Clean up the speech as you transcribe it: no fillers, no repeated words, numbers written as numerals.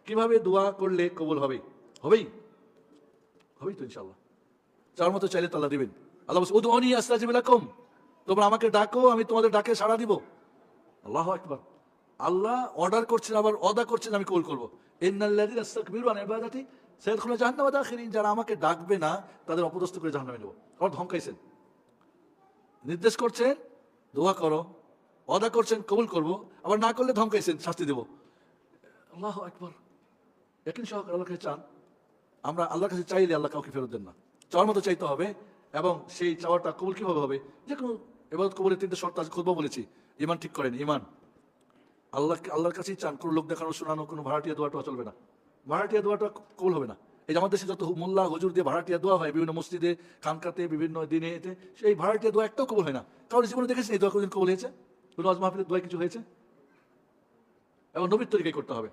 কিভাবে দোয়া করলে কবুল হবে? হবেই তো ইনশাআল্লাহ। যার মতো চাইলে তো আল্লাহ দিবেন। আল্লাহ বলছে উদউনি আস্তাজিব লাকুম, তোমরা আমাকে ডাকো, আমি তোমাদের ডাকে সাড়া দিব। আল্লাহু আকবার। আল্লাহ অর্ডার করছেন, আবার ওয়াদা করছেন আমি কবুল করবো। ইন্নাল্লাযীনা ইসতাকবিরু আন ইবাদাতি সায়াদখুলুনা জাহান্নামা দাখিরিন, যারা আমাকে ডাকবে না তাদের অপদস্থ করে জাহান্নামে নেব। আবার ধমকাইছেন, নির্দেশ করছেন দোয়া করো, ওয়াদা করছেন কবুল করব, আবার না করলে ধমকাইছেন শাস্তি দেব। আল্লাহু আকবার। ইয়াকিন সহকারে আল্লাহর কাছে চান। আমরা আল্লাহর কাছে চাইলে আল্লাহ কাউকে ফেরত দেন না। চাওয়ার মতো চাইতে হবে, এবং সেই চাওয়াটা কবুল কিভাবে হবে? যে কোনো ইবাদত কবুলের 3টে শর্ত আজ খুতবা বলেছি। ঈমান ঠিক করেন, ঈমান। আল্লাহর কাছেই চান, কোনো লোক দেখানো শোনানো, কোনো ভাড়াটিয়া দোয়াটা চলবে না। ভাড়াটিয়া দোয়াটা কবুল হবে না। এই যে আমাদের দেশে যত মোল্লা হুজুর দিয়ে ভাড়াটিয়া দোয়া হয় বিভিন্ন মসজিদে, খানকাতে, বিভিন্ন দিনে, এতে সেই ভাড়াটিয়া দোয়া একটাও কবুল হয় না। কারণ জীবনে দেখেছেন এই দোয়া কোনদিন কবুল হয়েছে? কোনো ওয়াজ মাহফিলের দোয়া কিছু হয়েছে? এবং নবীর তরিকায় করতে হবে।